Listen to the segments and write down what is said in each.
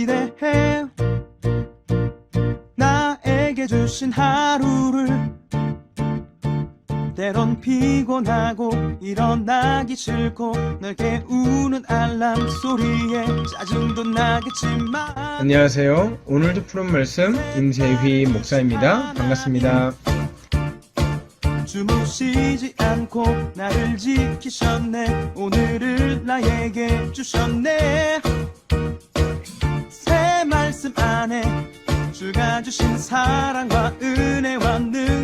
기대해 나에게 주신 하루를. 때론 피곤하고 일어나기 싫고 널 깨우는 알람 소리에 짜증도 나겠지만. 안녕하세요. 오늘도 푸른 말씀 임세휘 목사입니다. 반갑습니다. 주무시지 않고 나를 지키셨네. 오늘을 나에게 주셨네. 새 말씀 안에 주가 주신 사랑과 은혜와 능.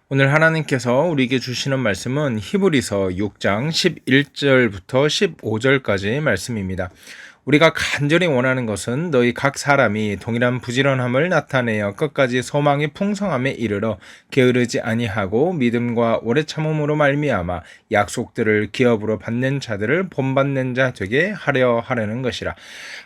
오늘 하나님께서 우리에게 주시는 말씀은 히브리서 6장 11절부터 15절까지의 말씀입니다. 우리가 간절히 원하는 것은 너희 각 사람이 동일한 부지런함을 나타내어 끝까지 소망의 풍성함에 이르러 게으르지 아니하고 믿음과 오래 참음으로 말미암아 약속들을 기업으로 받는 자들을 본받는 자 되게 하려는 것이라.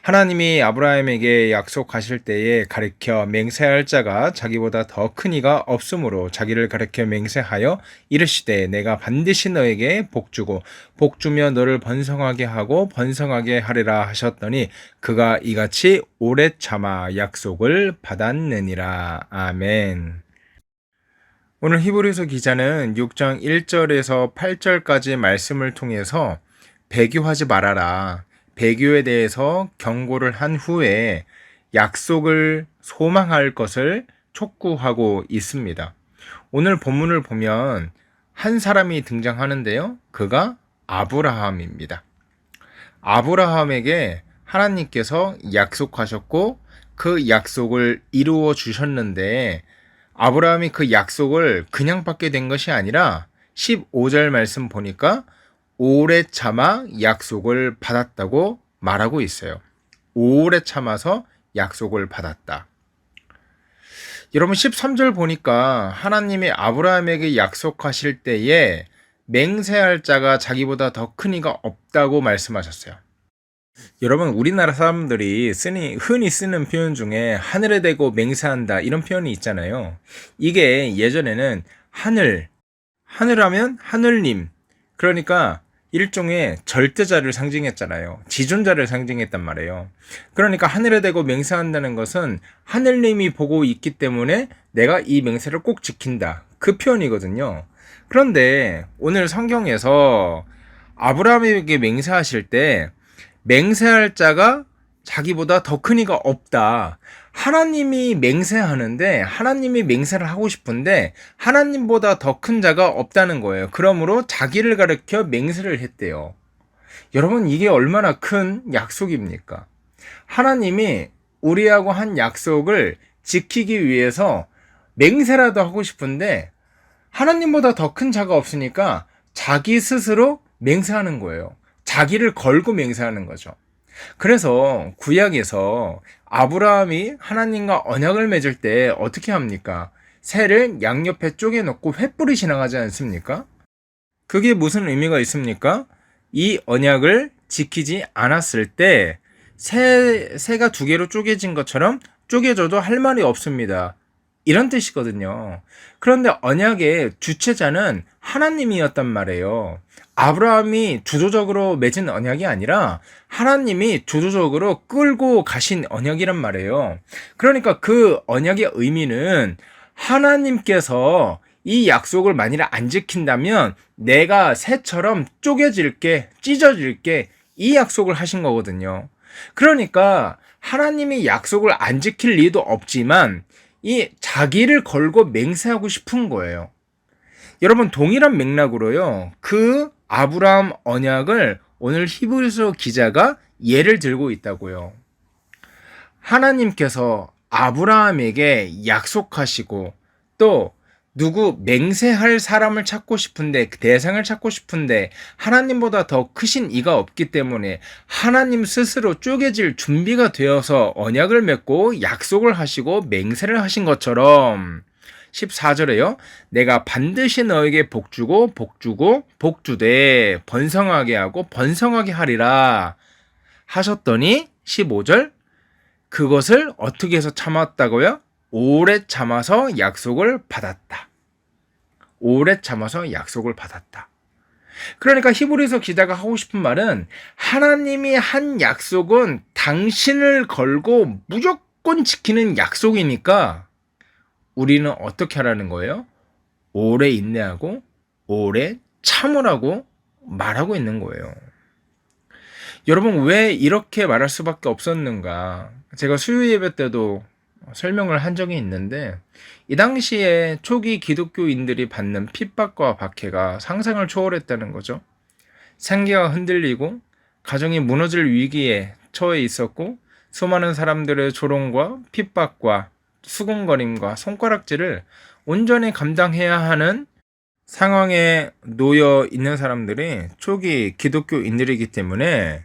하나님이 아브라함에게 약속하실 때에 가르쳐 맹세할 자가 자기보다 더 큰 이가 없으므로 자기를 가르쳐 맹세하여 이르시되 내가 반드시 너에게 복주고 복주며 너를 번성하게 하고 번성하게 하리라 하셨더니 그가 이같이 오래 참아 약속을 받았느니라. 아멘. 오늘 히브리서 기자는 6장 1절에서 8절까지 말씀을 통해서 배교하지 말아라, 배교에 대해서 경고를 한 후에 약속을 소망할 것을 촉구하고 있습니다. 오늘 본문을 보면 한 사람이 등장하는데요. 그가 아브라함입니다. 아브라함에게 하나님께서 약속하셨고 그 약속을 이루어 주셨는데 아브라함이 그 약속을 그냥 받게 된 것이 아니라 15절 말씀 보니까 오래 참아 약속을 받았다고 말하고 있어요. 오래 참아서 약속을 받았다. 여러분 13절 보니까 하나님이 아브라함에게 약속하실 때에 맹세할 자가 자기보다 더 큰 이가 없다고 말씀하셨어요. 여러분 우리나라 사람들이 흔히 쓰는 표현 중에 하늘에 대고 맹세한다 이런 표현이 있잖아요. 이게 예전에는 하늘하면 하늘님, 그러니까 일종의 절대자를 상징했잖아요. 지존자를 상징했단 말이에요. 그러니까 하늘에 대고 맹세한다는 것은 하늘님이 보고 있기 때문에 내가 이 맹세를 꼭 지킨다, 그 표현이거든요. 그런데 오늘 성경에서 아브라함에게 맹세하실 때 맹세할 자가 자기보다 더 큰 이가 없다. 하나님이 맹세하는데 하나님이 맹세를 하고 싶은데 하나님보다 더 큰 자가 없다는 거예요. 그러므로 자기를 가리켜 맹세를 했대요. 여러분 이게 얼마나 큰 약속입니까? 하나님이 우리하고 한 약속을 지키기 위해서 맹세라도 하고 싶은데 하나님보다 더 큰 자가 없으니까 자기 스스로 맹세하는 거예요. 자기를 걸고 맹세하는 거죠. 그래서 구약에서 아브라함이 하나님과 언약을 맺을 때 어떻게 합니까? 새를 양옆에 쪼개놓고 횃불이 지나가지 않습니까? 그게 무슨 의미가 있습니까? 이 언약을 지키지 않았을 때 새가 두 개로 쪼개진 것처럼 쪼개져도 할 말이 없습니다. 이런 뜻이거든요. 그런데 언약의 주체자는 하나님이었단 말이에요. 아브라함이 주도적으로 맺은 언약이 아니라 하나님이 주도적으로 끌고 가신 언약이란 말이에요. 그러니까 그 언약의 의미는 하나님께서 이 약속을 만일 안 지킨다면 내가 새처럼 쪼개질게, 찢어질게, 이 약속을 하신 거거든요. 그러니까 하나님이 약속을 안 지킬 리도 없지만 이 자기를 걸고 맹세하고 싶은 거예요. 여러분 동일한 맥락으로요, 그 아브라함 언약을 오늘 히브리서 기자가 예를 들고 있다고요. 하나님께서 아브라함에게 약속하시고 또 누구 맹세할 사람을 찾고 싶은데, 그 대상을 찾고 싶은데 하나님보다 더 크신 이가 없기 때문에 하나님 스스로 쪼개질 준비가 되어서 언약을 맺고 약속을 하시고 맹세를 하신 것처럼 14절에요. 내가 반드시 너에게 복주고 복주되 번성하게 하고 번성하게 하리라 하셨더니 15절 그것을 어떻게 해서 참았다고요? 오래 참아서 약속을 받았다. 오래 참아서 약속을 받았다. 그러니까 히브리서 기자가 하고 싶은 말은 하나님이 한 약속은 당신을 걸고 무조건 지키는 약속이니까 우리는 어떻게 하라는 거예요? 오래 인내하고 오래 참으라고 말하고 있는 거예요. 여러분, 왜 이렇게 말할 수밖에 없었는가? 제가 수요 예배 때도 설명을 한 적이 있는데, 이 당시에 초기 기독교인들이 받는 핍박과 박해가 상상을 초월했다는 거죠. 생계가 흔들리고 가정이 무너질 위기에 처해 있었고, 수많은 사람들의 조롱과 핍박과 수군거림과 손가락질을 온전히 감당해야 하는 상황에 놓여 있는 사람들이 초기 기독교인들이기 때문에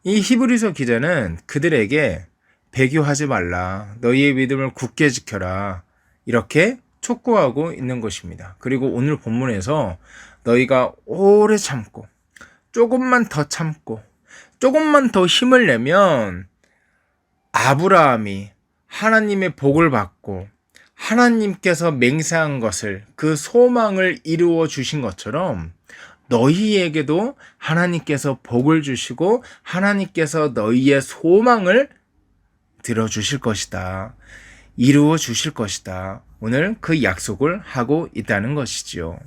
이 히브리서 기자는 그들에게 배교하지 말라, 너희의 믿음을 굳게 지켜라, 이렇게 촉구하고 있는 것입니다. 그리고 오늘 본문에서 너희가 오래 참고 조금만 더 참고 조금만 더 힘을 내면 아브라함이 하나님의 복을 받고 하나님께서 맹세한 것을, 그 소망을 이루어 주신 것처럼 너희에게도 하나님께서 복을 주시고 하나님께서 너희의 소망을 들어주실 것이다, 이루어 주실 것이다. 오늘 그 약속을 하고 있다는 것이지요.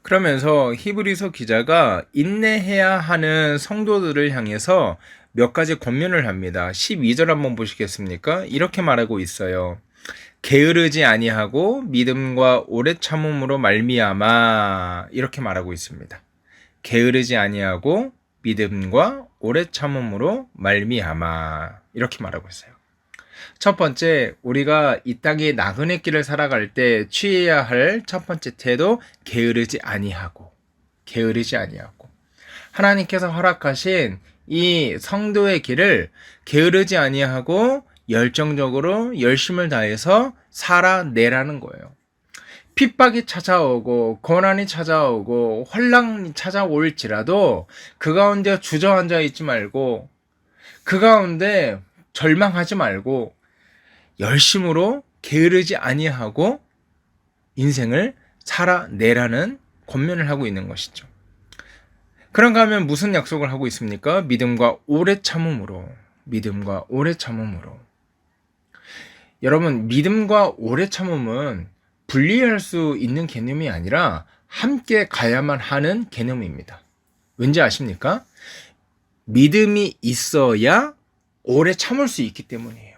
그러면서 히브리서 기자가 인내해야 하는 성도들을 향해서 몇 가지 권면을 합니다. 12절 한번 보시겠습니까? 이렇게 말하고 있어요. 게으르지 아니하고 믿음과 오래 참음으로 말미암아, 이렇게 말하고 있습니다. 게으르지 아니하고 믿음과 오래 참음으로 말미암아, 이렇게 말하고 있어요. 첫 번째, 우리가 이 땅의 나그네 길을 살아갈 때 취해야 할 첫 번째 태도, 게으르지 아니하고 하나님께서 허락하신 이 성도의 길을 게으르지 아니하고 열정적으로 열심을 다해서 살아내라는 거예요. 핍박이 찾아오고 고난이 찾아오고 혼란이 찾아올지라도 그 가운데 주저앉아 있지 말고, 그 가운데 절망하지 말고 열심으로 게으르지 아니하고 인생을 살아내라는 권면을 하고 있는 것이죠. 그런가 하면 무슨 약속을 하고 있습니까? 믿음과 오래 참음으로. 여러분, 믿음과 오래 참음은 분리할 수 있는 개념이 아니라 함께 가야만 하는 개념입니다. 왠지 아십니까? 믿음이 있어야 오래 참을 수 있기 때문이에요.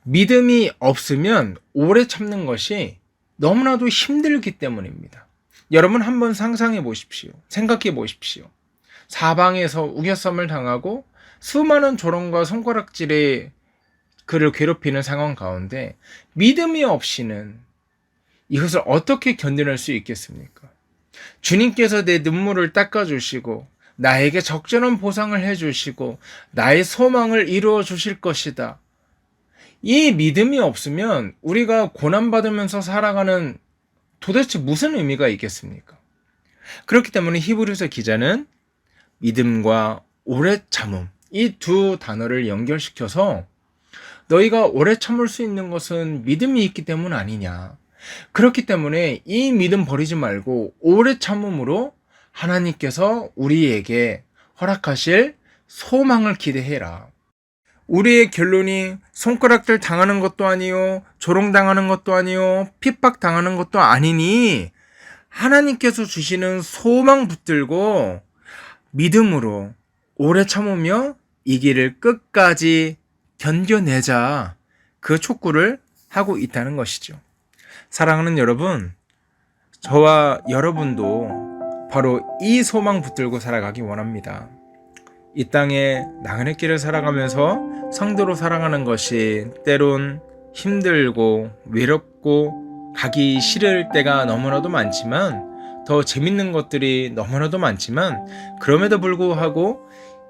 믿음이 없으면 오래 참는 것이 너무나도 힘들기 때문입니다. 여러분, 한번 상상해 보십시오. 생각해 보십시오. 사방에서 우겨쌈을 당하고 수많은 조롱과 손가락질에 그를 괴롭히는 상황 가운데 믿음이 없이는 이것을 어떻게 견뎌낼 수 있겠습니까? 주님께서 내 눈물을 닦아주시고 나에게 적절한 보상을 해주시고 나의 소망을 이루어 주실 것이다. 이 믿음이 없으면 우리가 고난받으면서 살아가는 도대체 무슨 의미가 있겠습니까? 그렇기 때문에 히브리서 기자는 믿음과 오래 참음, 이 두 단어를 연결시켜서 너희가 오래 참을 수 있는 것은 믿음이 있기 때문 아니냐. 그렇기 때문에 이 믿음 버리지 말고 오래 참음으로 하나님께서 우리에게 허락하실 소망을 기대해라. 우리의 결론이 손가락질 당하는 것도 아니요, 조롱당하는 것도 아니요, 핍박당하는 것도 아니니 하나님께서 주시는 소망 붙들고 믿음으로 오래 참으며 이 길을 끝까지 견뎌내자, 그 촉구를 하고 있다는 것이죠. 사랑하는 여러분, 저와 여러분도 바로 이 소망 붙들고 살아가기 원합니다. 이 땅에 나그네 길을 살아가면서 성도로 살아가는 것이 때론 힘들고 외롭고 가기 싫을 때가 너무나도 많지만, 더 재밌는 것들이 너무나도 많지만, 그럼에도 불구하고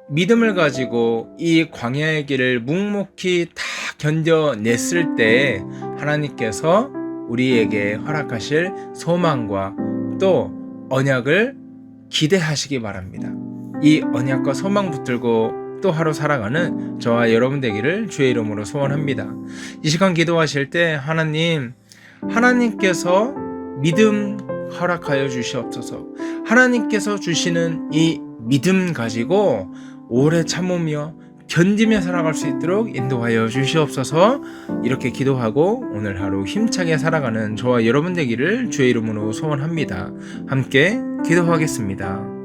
믿음을 가지고 이 광야의 길을 묵묵히 다 견뎌냈을 때 하나님께서 우리에게 허락하실 소망과 또 언약을 기대하시기 바랍니다. 이 언약과 소망 붙들고 또 하루 살아가는 저와 여러분 되기를 주의 이름으로 소원합니다. 이 시간 기도하실 때 하나님께서 믿음 허락하여 주시옵소서. 하나님께서 주시는 이 믿음 가지고 오래 참으며 견디며 살아갈 수 있도록 인도하여 주시옵소서. 이렇게 기도하고 오늘 하루 힘차게 살아가는 저와 여러분 되기를 주의 이름으로 소원합니다. 함께 기도하겠습니다.